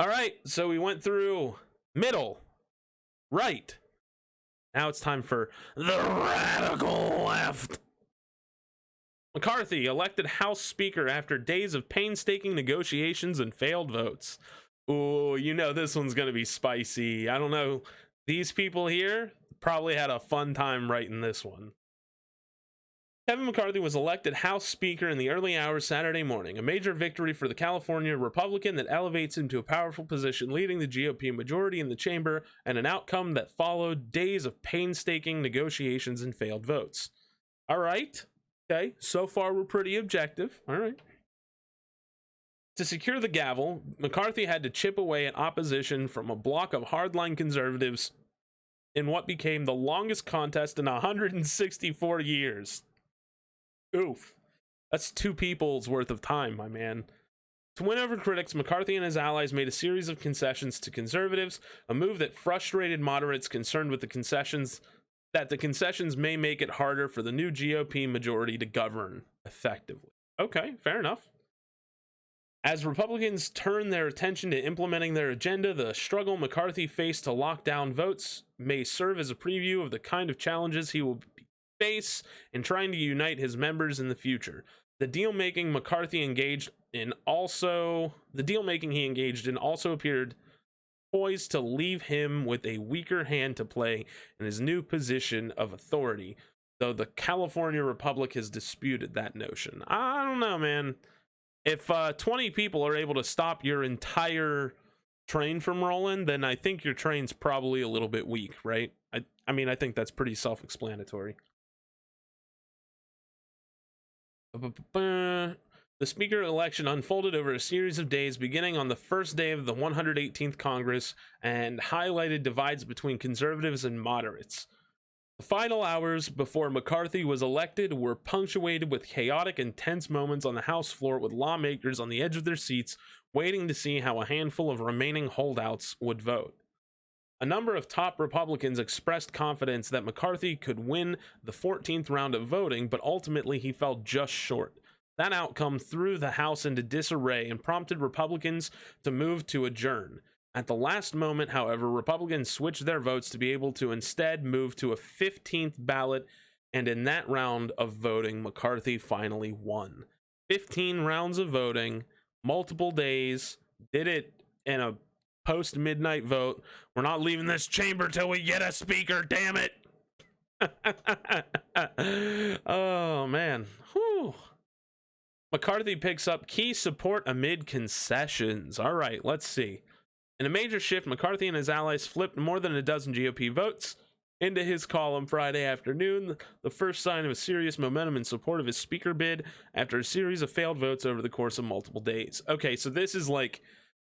All right, so we went through middle, right. Now it's time for the radical left. McCarthy elected House Speaker after days of painstaking negotiations and failed votes. Ooh, you know this one's going to be spicy. I don't know. These people here probably had a fun time writing this one. Kevin McCarthy was elected House Speaker in the early hours Saturday morning, a major victory for the California Republican that elevates him to a powerful position, leading the GOP majority in the chamber, and an outcome that followed days of painstaking negotiations and failed votes. All right. Okay, so far we're pretty objective. All right. To secure the gavel, McCarthy had to chip away at opposition from a block of hardline conservatives in what became the longest contest in 164 years. Oof. That's two people's worth of time, my man. To win over critics, McCarthy and his allies made a series of concessions to conservatives, a move that frustrated moderates concerned with the concessions may make it harder for the new GOP majority to govern effectively. Okay, fair enough. As Republicans turn their attention to implementing their agenda, the struggle McCarthy faced to lock down votes may serve as a preview of the kind of challenges he will face in trying to unite his members in the future. The deal making he engaged in also appeared poised to leave him with a weaker hand to play in his new position of authority, though the California Republic has disputed that notion. I don't know, man. If 20 people are able to stop your entire train from rolling, then I think your train's probably a little bit weak, right? I mean, I think that's pretty self-explanatory. The speaker election unfolded over a series of days, beginning on the first day of the 118th Congress, and highlighted divides between conservatives and moderates. The final hours before McCarthy was elected were punctuated with chaotic and tense moments on the House floor, with lawmakers on the edge of their seats, waiting to see how a handful of remaining holdouts would vote. A number of top Republicans expressed confidence that McCarthy could win the 14th round of voting, but ultimately he fell just short. That outcome threw the House into disarray and prompted Republicans to move to adjourn. At the last moment, however, Republicans switched their votes to be able to instead move to a 15th ballot, and in that round of voting, McCarthy finally won. 15 rounds of voting, multiple days, did it in a post-midnight vote. We're not leaving this chamber till we get a speaker, damn it! Oh, man. Whew. McCarthy picks up key support amid concessions. All right, let's see. In a major shift, McCarthy and his allies flipped more than a dozen GOP votes into his column Friday afternoon, the first sign of a serious momentum in support of his speaker bid after a series of failed votes over the course of multiple days. Okay, so this is like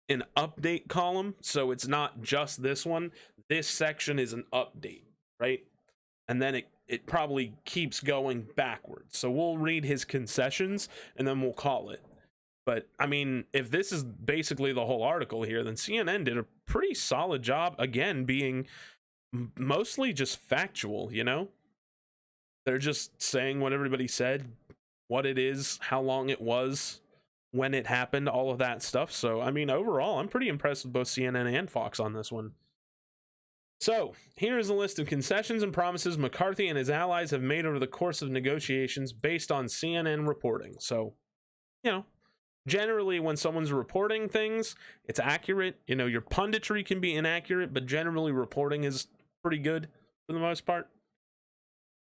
an update column, so it's not just this one. This section is an update, right? And then it probably keeps going backwards. So we'll read his concessions and then we'll call it. But I mean, if this is basically the whole article here, then CNN did a pretty solid job, again, being mostly just factual, you know? They're just saying what everybody said, what it is, how long it was, when it happened, all of that stuff. So, I mean, overall, I'm pretty impressed with both CNN and Fox on this one. So, here is a list of concessions and promises McCarthy and his allies have made over the course of negotiations based on CNN reporting. So, you know, generally when someone's reporting things, it's accurate. You know, your punditry can be inaccurate, but generally reporting is pretty good for the most part.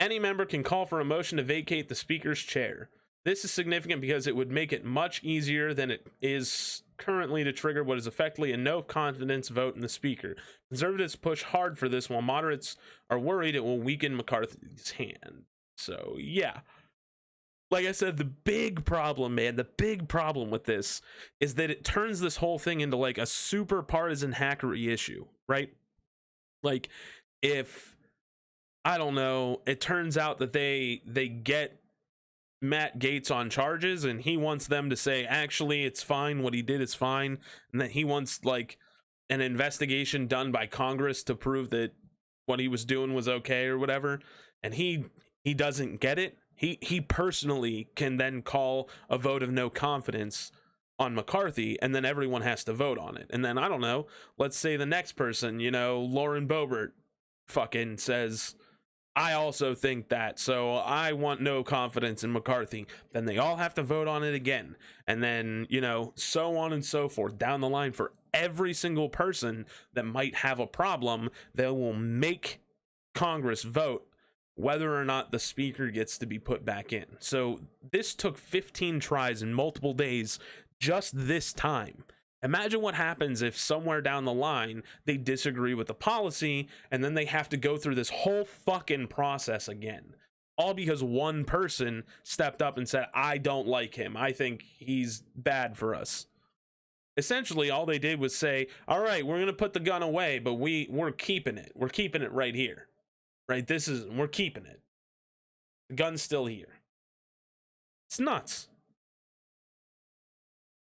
Any member can call for a motion to vacate the speaker's chair. This is significant because it would make it much easier than it is currently to trigger what is effectively a no confidence vote in the speaker. Conservatives push hard for this, while moderates are worried it will weaken McCarthy's hand. So, yeah. Like I said, the big problem, man, the big problem with this is that it turns this whole thing into like a super partisan hackery issue, right? Like, if, I don't know, it turns out that they get Matt Gaetz on charges and he wants them to say, actually, it's fine, what he did is fine, and that he wants like an investigation done by Congress to prove that what he was doing was okay or whatever, and he doesn't get it. He personally can then call a vote of no confidence on McCarthy, and then everyone has to vote on it. And then, I don't know, let's say the next person, Lauren Boebert fucking says, I also think that, so I want no confidence in McCarthy. Then they all have to vote on it again. And then, so on and so forth down the line for every single person that might have a problem. They will make Congress vote whether or not the speaker gets to be put back in. So this took 15 tries in multiple days just this time. Imagine what happens if somewhere down the line they disagree with the policy and then they have to go through this whole fucking process again. All because one person stepped up and said, I don't like him. I think he's bad for us. Essentially, all they did was say, all right, we're going to put the gun away, but we're keeping it. We're keeping it right here. Right? We're keeping it. The gun's still here. It's nuts.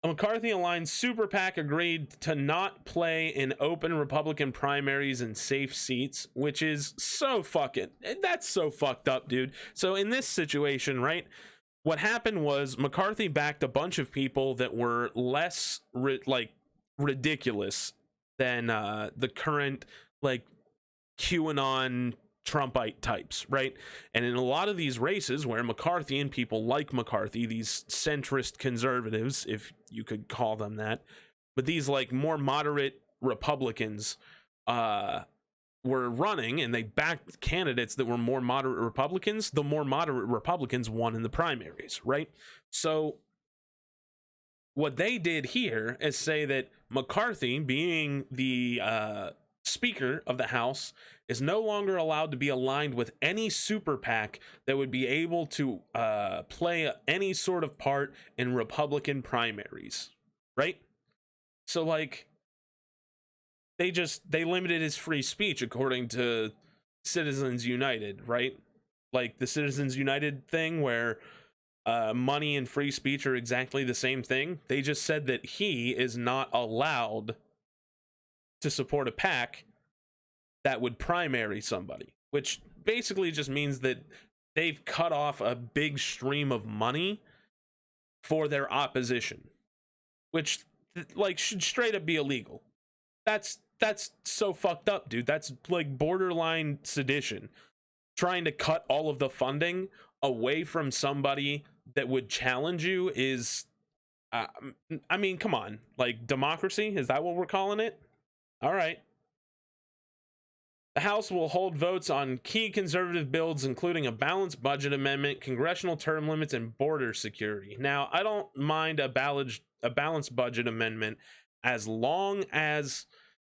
A McCarthy-aligned super PAC agreed to not play in open Republican primaries in safe seats, which is that's so fucked up, dude. So in this situation, right, what happened was McCarthy backed a bunch of people that were less ridiculous than the current QAnon Trumpite types, right? And in a lot of these races where McCarthy and people like McCarthy, these centrist conservatives, if you could call them that, but these more moderate Republicans were running, and they backed candidates that were more moderate Republicans. The more moderate Republicans won in the primaries, right? So what they did here is say that McCarthy, being the Speaker of the House, is no longer allowed to be aligned with any super PAC that would be able to play any sort of part in Republican primaries, right? So they limited his free speech according to Citizens United, right? Like the Citizens United thing where money and free speech are exactly the same thing. They just said that he is not allowed to support a PAC that would primary somebody, which basically just means that they've cut off a big stream of money for their opposition, which should straight up be illegal. That's so fucked up, dude. That's borderline sedition. Trying to cut all of the funding away from somebody that would challenge you is I mean, come on. Democracy, is that what we're calling it? All right. The House will hold votes on key conservative bills, including a balanced budget amendment, congressional term limits, and border security. Now, I don't mind a balanced budget amendment as long as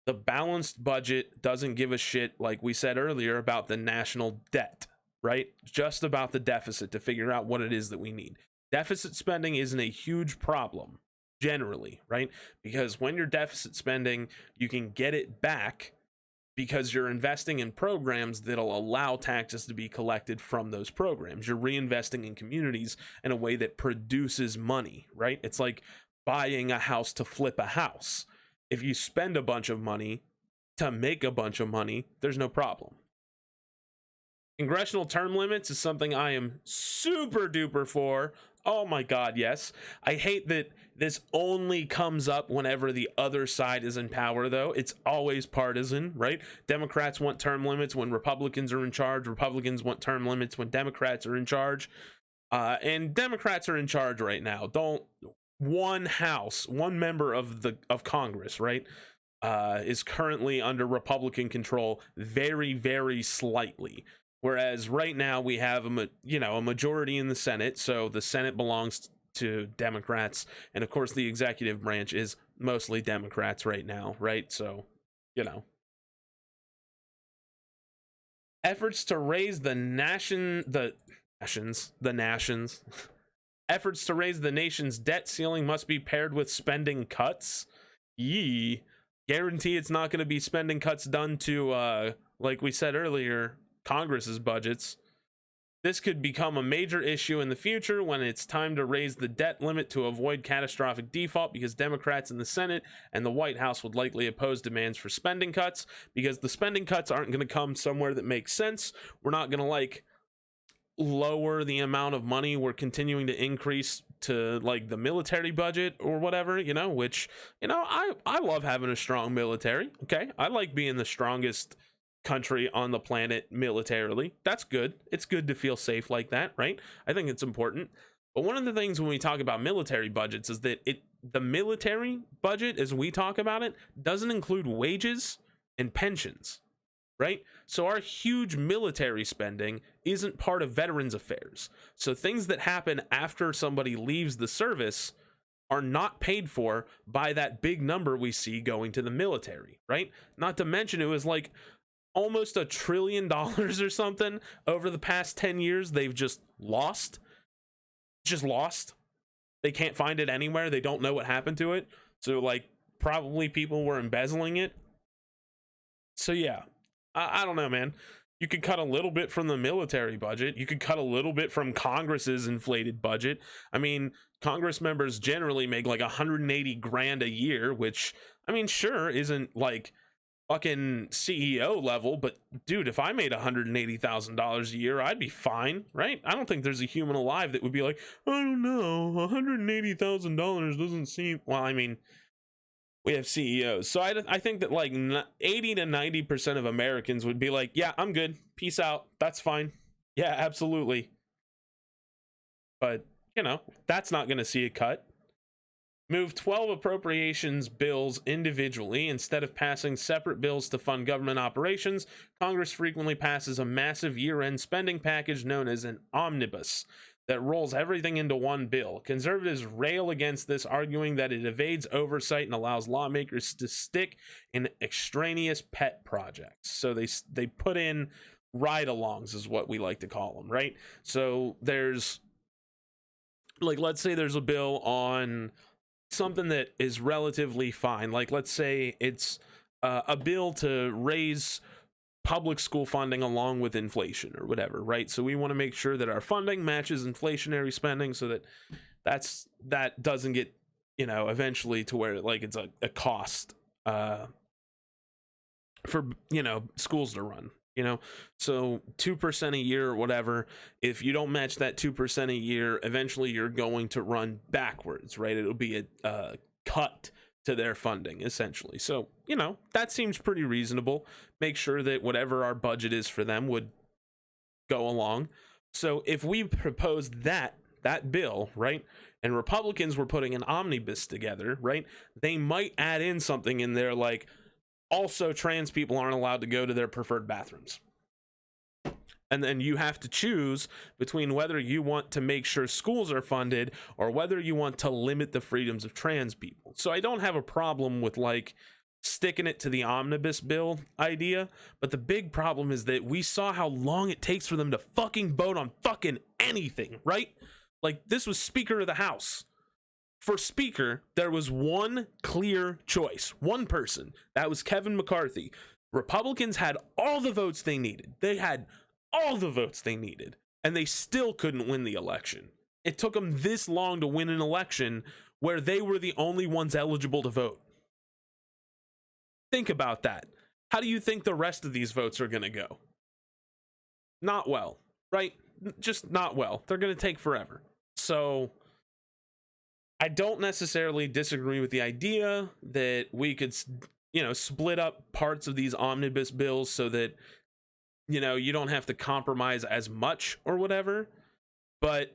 the balanced budget doesn't give a shit, like we said earlier, about the national debt, right? Just about the deficit to figure out what it is that we need. Deficit spending isn't a huge problem, generally, right? Because when you're deficit spending, you can get it back because you're investing in programs that'll allow taxes to be collected from those programs. You're reinvesting in communities in a way that produces money, right? It's like buying a house to flip a house. If you spend a bunch of money to make a bunch of money, there's no problem. Congressional term limits is something I am super duper for. Oh my God, yes. I hate that this only comes up whenever the other side is in power, though. It's always partisan, right? Democrats want term limits when Republicans are in charge. Republicans want term limits when Democrats are in charge. And Democrats are in charge right now. One member of Congress, right, is currently under Republican control very, very slightly. Whereas right now we have a majority in the Senate, so the Senate belongs to Democrats, and of course the executive branch is mostly Democrats right now, right? So, efforts to raise efforts to raise the nation's debt ceiling must be paired with spending cuts. Guarantee it's not going to be spending cuts done to, like we said earlier, Congress's budgets. This could become a major issue in the future when it's time to raise the debt limit to avoid catastrophic default, because Democrats in the Senate and the White House would likely oppose demands for spending cuts, because the spending cuts aren't going to come somewhere that makes sense. We're not going to lower the amount of money we're continuing to increase to like the military budget or whatever, which, I love having a strong military. Okay. I like being the strongest country on the planet militarily. That's good. It's good to feel safe like that, right? I think it's important. But one of the things when we talk about military budgets is that the military budget, as we talk about it, doesn't include wages and pensions, right? So our huge military spending isn't part of Veterans Affairs. So things that happen after somebody leaves the service are not paid for by that big number we see going to the military, right? Not to mention it was like almost $1 trillion or something over the past 10 years they've just lost. They can't find it anywhere. They don't know what happened to it. So like probably people were embezzling it. So yeah, I don't know, man. You could cut a little bit from the military budget. You could cut a little bit from Congress's inflated budget. I mean, Congress members generally make like 180 grand a year, which, I mean, sure, isn't like fucking CEO level, but dude, if I made $180,000 a year, I'd be fine, right? I don't think there's a human alive that would be like, I don't know, $180,000 doesn't seem, well, I mean, we have CEOs. So I think that like 80 to 90% of Americans would be like, yeah, I'm good. Peace out. That's fine. Yeah, absolutely. But, that's not going to see a cut. Move 12 appropriations bills individually instead of passing separate bills to fund government operations. Congress frequently passes a massive year-end spending package known as an omnibus that rolls everything into one bill. Conservatives rail against this, arguing that it evades oversight and allows lawmakers to stick in extraneous pet projects. So they put in ride-alongs is what we like to call them, right? So there's, like, let's say there's a bill on something that is relatively fine. Like, let's say it's a bill to raise public school funding along with inflation or whatever, right? So we want to make sure that our funding matches inflationary spending so that doesn't get, eventually to where like it's a cost for, schools to run. So 2% a year or whatever, if you don't match that 2% a year, eventually you're going to run backwards, right? It'll be a cut to their funding, essentially. So, that seems pretty reasonable. Make sure that whatever our budget is for them would go along. So if we proposed that bill, right, and Republicans were putting an omnibus together, right, they might add in something in there like, also, trans people aren't allowed to go to their preferred bathrooms. And then you have to choose between whether you want to make sure schools are funded or whether you want to limit the freedoms of trans people. So I don't have a problem with like sticking it to the omnibus bill idea, but the big problem is that we saw how long it takes for them to fucking vote on fucking anything, right? Like, this was Speaker of the House. For Speaker, there was one clear choice, one person. That was Kevin McCarthy. Republicans had all the votes they needed. They had all the votes they needed, and they still couldn't win the election. It took them this long to win an election where they were the only ones eligible to vote. Think about that. How do you think the rest of these votes are going to go? Not well, right? Just not well. They're going to take forever. So I don't necessarily disagree with the idea that we could, split up parts of these omnibus bills so that, you don't have to compromise as much or whatever. But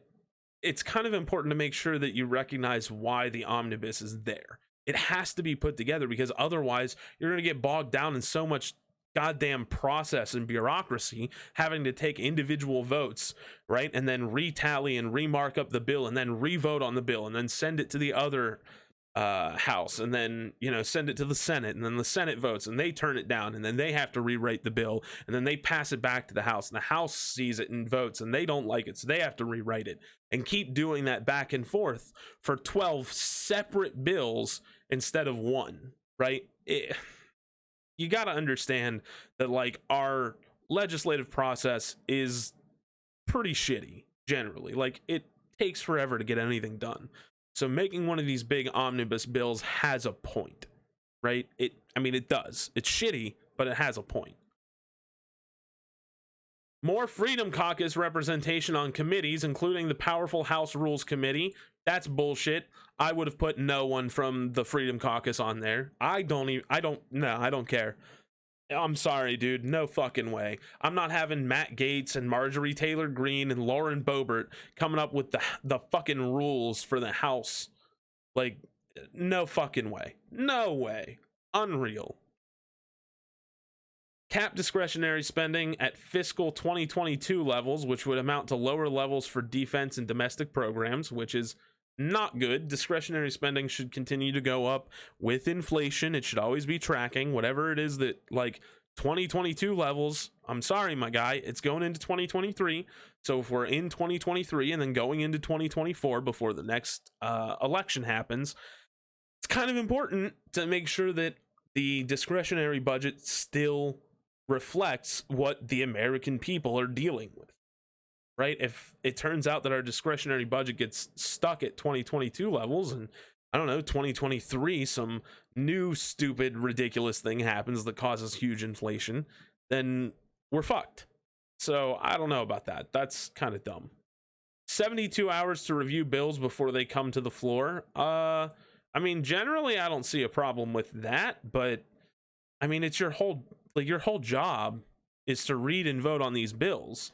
it's kind of important to make sure that you recognize why the omnibus is there. It has to be put together because otherwise you're going to get bogged down in so much goddamn process and bureaucracy, having to take individual votes, right, and then retally and remark up the bill and then revote on the bill and then send it to the other house and then send it to the Senate and then the Senate votes and they turn it down and then they have to rewrite the bill and then they pass it back to the House and the House sees it and votes and they don't like it, so they have to rewrite it and keep doing that back and forth for 12 separate bills instead of one, right? You got to understand that like our legislative process is pretty shitty generally. Like, it takes forever to get anything done. So making one of these big omnibus bills has a point, right? It does. It's shitty, but it has a point. More Freedom Caucus representation on committees, including the powerful House Rules Committee. That's bullshit. I would have put no one from the Freedom Caucus on there. I don't care. I'm sorry, dude. No fucking way. I'm not having Matt Gaetz and Marjorie Taylor Greene and Lauren Boebert coming up with the fucking rules for the House. Like, no fucking way. No way. Unreal. Cap discretionary spending at fiscal 2022 levels, which would amount to lower levels for defense and domestic programs, which is not good. Discretionary spending should continue to go up with inflation. It should always be tracking whatever it is that, like, 2022 levels. I'm sorry, my guy, it's going into 2023. So if we're in 2023 and then going into 2024 before the next election happens, it's kind of important to make sure that the discretionary budget still reflects what the American people are dealing with, right? If it turns out that our discretionary budget gets stuck at 2022 levels and, I don't know, 2023, some new stupid ridiculous thing happens that causes huge inflation, then we're fucked. So I don't know about that. That's kind of dumb. 72 hours to review bills before they come to the floor. I mean, generally I don't see a problem with that, but I mean, it's your whole job is to read and vote on these bills.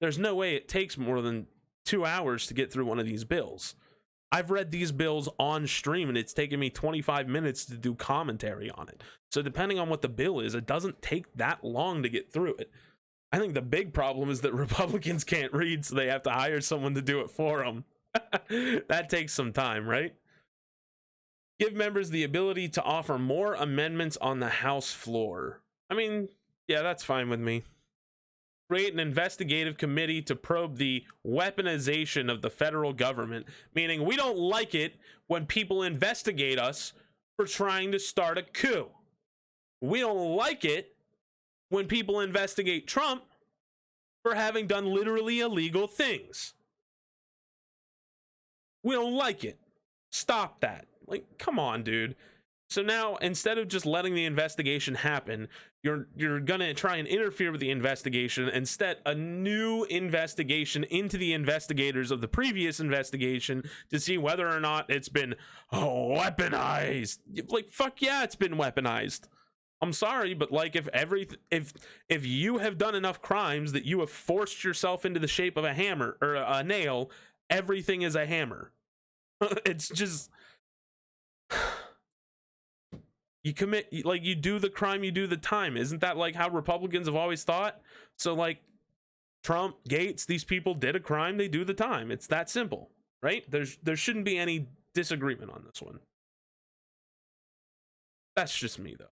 There's no way it takes more than 2 hours to get through one of these bills. I've read these bills on stream and it's taken me 25 minutes to do commentary on it. So depending on what the bill is, it doesn't take that long to get through it. I think the big problem is that Republicans can't read, so they have to hire someone to do it for them. That takes some time, right? Give members the ability to offer more amendments on the House floor. I mean, yeah, that's fine with me. Create an investigative committee to probe the weaponization of the federal government, meaning we don't like it when people investigate us for trying to start a coup. We don't like it when people investigate Trump for having done literally illegal things. We don't like it. Stop that. Like, come on, dude. So now, instead of just letting the investigation happen, you're gonna try and interfere with the investigation and set a new investigation into the investigators of the previous investigation to see whether or not it's been weaponized. Like, fuck yeah, it's been weaponized. I'm sorry, but like, if you have done enough crimes that you have forced yourself into the shape of a hammer or a nail, everything is a hammer. It's just. You commit, like, you do the crime, you do the time. Isn't that like how Republicans have always thought? So like Trump, Gaetz, these people did a crime, they do the time. It's that simple, right? There shouldn't be any disagreement on this one. That's just me though.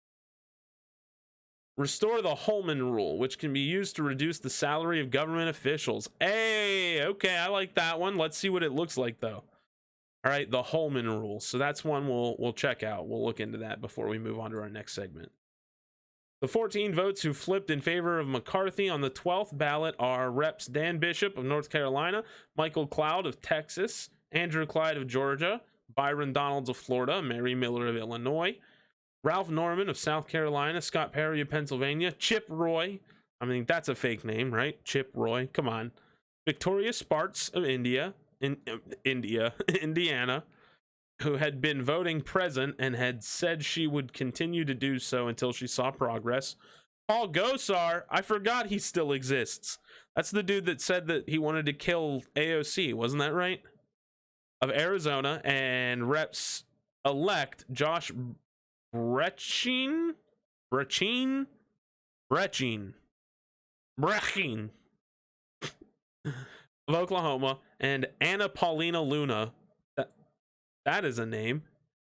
Restore the Holman Rule, which can be used to reduce the salary of government officials. Hey, okay, I like that one. Let's see what it looks like though. All right, the Holman Rule. So that's one we'll check out. We'll look into that before we move on to our next segment. The 14 votes who flipped in favor of McCarthy on the 12th ballot are Reps Dan Bishop of North Carolina, Michael Cloud of Texas, Andrew Clyde of Georgia, Byron Donalds of Florida, Mary Miller of Illinois, Ralph Norman of South Carolina, Scott Perry of Pennsylvania, Chip Roy. I mean, that's a fake name, right? Chip Roy, come on. Victoria Sparks of Indiana, who had been voting present and had said she would continue to do so until she saw progress. Paul Gosar, I forgot he still exists. That's the dude that said that he wanted to kill AOC, wasn't that right? Of Arizona, and Reps-elect Josh Brechin of Oklahoma, and Anna Paulina Luna, that is a name,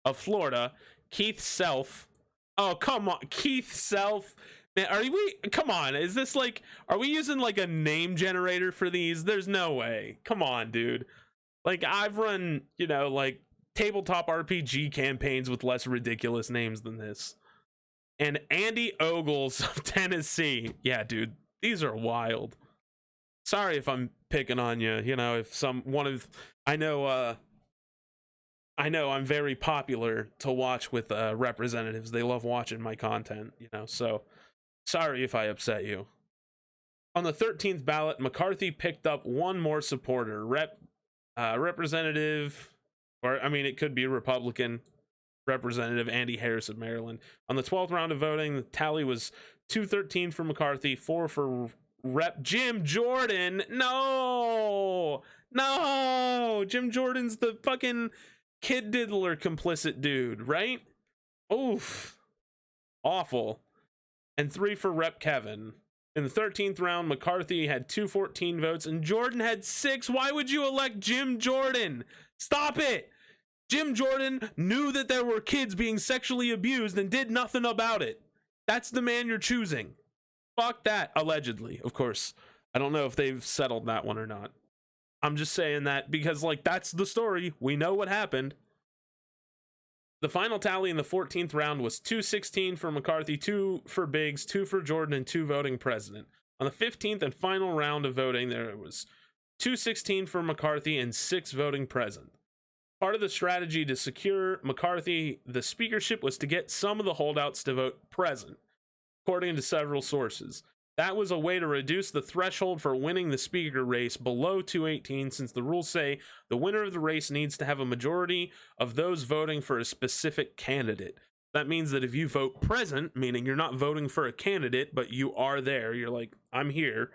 of Florida, Keith Self. Oh, come on, Keith Self. Man, come on, is this like, are we using like a name generator for these? There's no way. Come on, dude. Like, I've run, like tabletop RPG campaigns with less ridiculous names than this. And Andy Ogles of Tennessee. Yeah, dude, these are wild. Sorry if I'm picking on you, if I know I'm very popular to watch with representatives. They love watching my content, so sorry if I upset you. On the 13th ballot, McCarthy picked up one more supporter, Representative, or I mean, it could be Republican Representative Andy Harris of Maryland. On the 12th round of voting, the tally was 213 for McCarthy, 4 for Rep Jim Jordan. No, Jim Jordan's the fucking kid diddler complicit dude, right? Oof, awful. And 3 for Rep Kevin. In the 13th round, McCarthy had 214 votes and Jordan had 6. Why would you elect Jim Jordan? Stop it. Jim Jordan knew that there were kids being sexually abused and did nothing about it. That's the man you're choosing. Fuck that. Allegedly, of course. I don't know if they've settled that one or not. I'm just saying that because, like, that's the story. We know what happened. The final tally in the 14th round was 216 for McCarthy, 2 for Biggs, 2 for Jordan, and 2 voting president. On the 15th and final round of voting, there was 216 for McCarthy and 6 voting present. Part of the strategy to secure McCarthy the speakership was to get some of the holdouts to vote present, according to several sources. That was a way to reduce the threshold for winning the speaker race below 218, since the rules say the winner of the race needs to have a majority of those voting for a specific candidate. That means that if you vote present, meaning you're not voting for a candidate, but you are there, you're like, I'm here,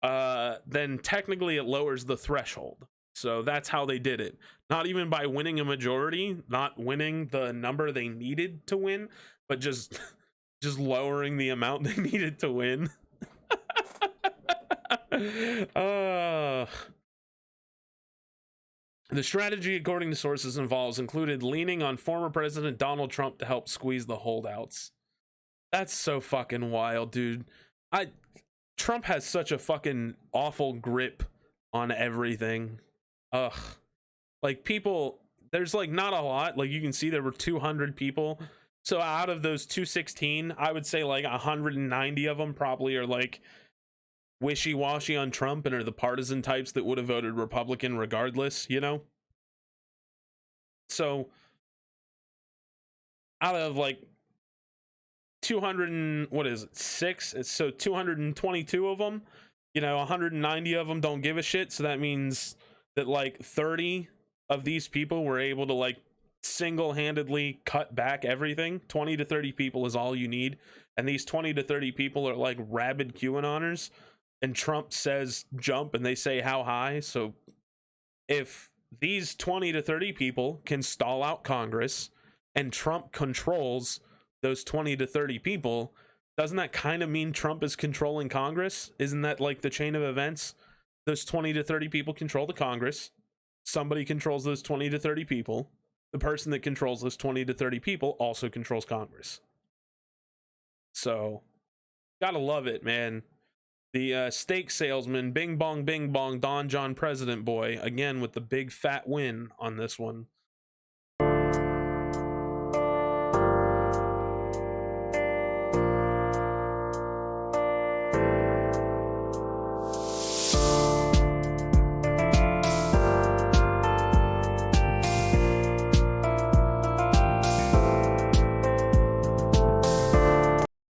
then technically it lowers the threshold. So that's how they did it. Not even by winning a majority, not winning the number they needed to win, but just lowering the amount they needed to win. The strategy, according to sources involved, included leaning on former President Donald Trump to help squeeze the holdouts. That's so fucking wild, dude. Trump has such a fucking awful grip on everything. Ugh. Like, people, there's like not a lot. Like, you can see there were 200 people. So out of those 216, I would say like 190 of them probably are like wishy-washy on Trump and are the partisan types that would have voted Republican regardless, you know? So out of like 6, so 222 of them, you know, 190 of them don't give a shit. So that means that like 30 of these people were able to like single-handedly cut back everything. 20 to 30 people is all you need, and these 20 to 30 people are like rabid QAnoners, and Trump says jump and they say how high. So if these 20 to 30 people can stall out Congress and Trump controls those 20 to 30 people, doesn't that kind of mean Trump is controlling Congress? Isn't that like the chain of events? Those 20 to 30 people control the Congress. Somebody controls those 20 to 30 people. The person that controls those 20 to 30 people also controls Congress. So, gotta love it, man. The steak salesman, bing bong, Don John President boy, again with the big fat win on this one.